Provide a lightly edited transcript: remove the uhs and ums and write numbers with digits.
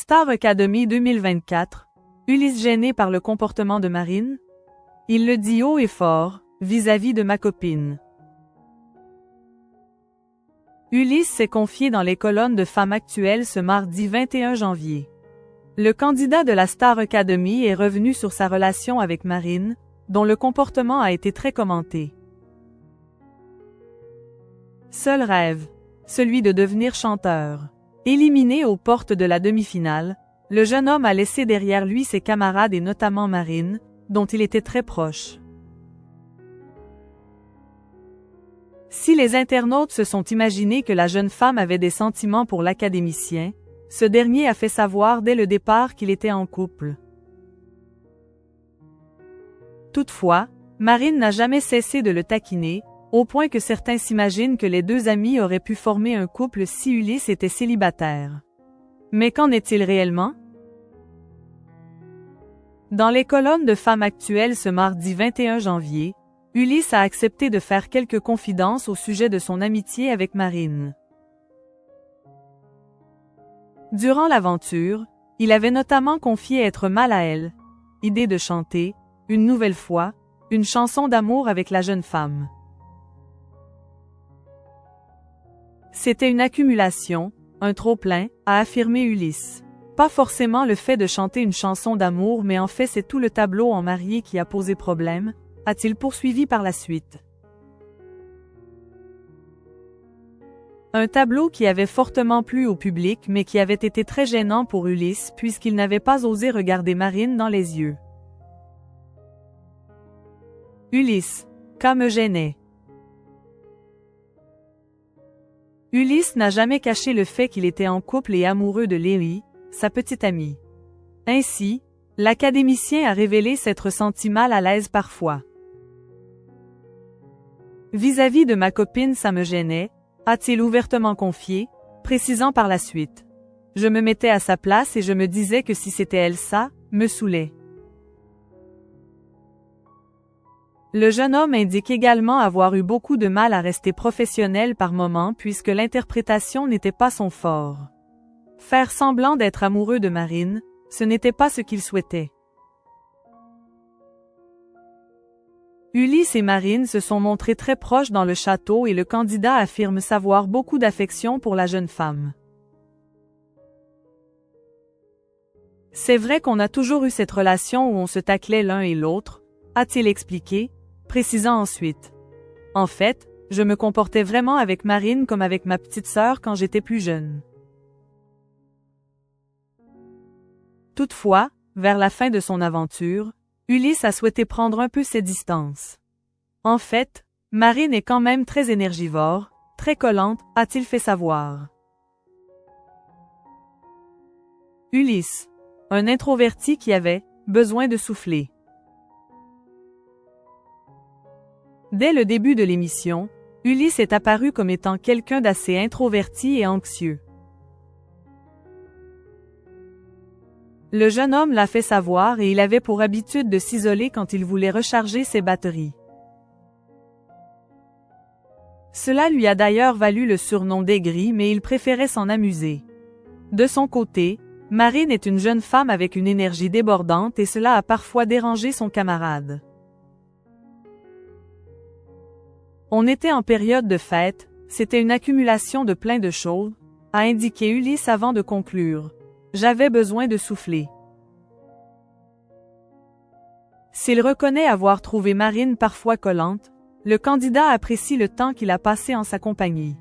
Star Academy 2024, Ulysse gêné par le comportement de Marine? Il le dit haut et fort, vis-à-vis de ma copine. Ulysse s'est confié dans les colonnes de Femmes Actuelles ce mardi 21 janvier. Le candidat de la Star Academy est revenu sur sa relation avec Marine, dont le comportement a été très commenté. Seul rêve, celui de devenir chanteur. Éliminé aux portes de la demi-finale, le jeune homme a laissé derrière lui ses camarades et notamment Marine, dont il était très proche. Si les internautes se sont imaginés que la jeune femme avait des sentiments pour l'académicien, ce dernier a fait savoir dès le départ qu'il était en couple. Toutefois, Marine n'a jamais cessé de le taquiner, au point que certains s'imaginent que les deux amis auraient pu former un couple si Ulysse était célibataire. Mais qu'en est-il réellement? Dans les colonnes de Femmes Actuelles ce mardi 21 janvier, Ulysse a accepté de faire quelques confidences au sujet de son amitié avec Marine. Durant l'aventure, il avait notamment confié être mal à elle, idée de chanter, une nouvelle fois, une chanson d'amour avec la jeune femme. C'était une accumulation, un trop-plein, a affirmé Ulysse. Pas forcément le fait de chanter une chanson d'amour mais en fait c'est tout le tableau en marié qui a posé problème, a-t-il poursuivi par la suite. Un tableau qui avait fortement plu au public mais qui avait été très gênant pour Ulysse puisqu'il n'avait pas osé regarder Marine dans les yeux. Ulysse, ça me gênait. Ulysse n'a jamais caché le fait qu'il était en couple et amoureux de Lélie, sa petite amie. Ainsi, l'académicien a révélé s'être senti mal à l'aise parfois. Vis-à-vis de ma copine ça me gênait, a-t-il ouvertement confié, précisant par la suite. Je me mettais à sa place et je me disais que si c'était elle ça, me saoulait. Le jeune homme indique également avoir eu beaucoup de mal à rester professionnel par moments puisque l'interprétation n'était pas son fort. Faire semblant d'être amoureux de Marine, ce n'était pas ce qu'il souhaitait. Ulysse et Marine se sont montrés très proches dans le château et le candidat affirme savoir beaucoup d'affection pour la jeune femme. C'est vrai qu'on a toujours eu cette relation où on se taclait l'un et l'autre, a-t-il expliqué, précisant ensuite. En fait, je me comportais vraiment avec Marine comme avec ma petite sœur quand j'étais plus jeune. Toutefois, vers la fin de son aventure, Ulysse a souhaité prendre un peu ses distances. En fait, Marine est quand même très énergivore, très collante, a-t-il fait savoir. Ulysse, un introverti qui avait besoin de souffler. Dès le début de l'émission, Ulysse est apparu comme étant quelqu'un d'assez introverti et anxieux. Le jeune homme l'a fait savoir et il avait pour habitude de s'isoler quand il voulait recharger ses batteries. Cela lui a d'ailleurs valu le surnom d'Aigri mais il préférait s'en amuser. De son côté, Marine est une jeune femme avec une énergie débordante et cela a parfois dérangé son camarade. On était en période de fête, c'était une accumulation de plein de choses, a indiqué Ulysse avant de conclure. J'avais besoin de souffler. S'il reconnaît avoir trouvé Marine parfois collante, le candidat apprécie le temps qu'il a passé en sa compagnie.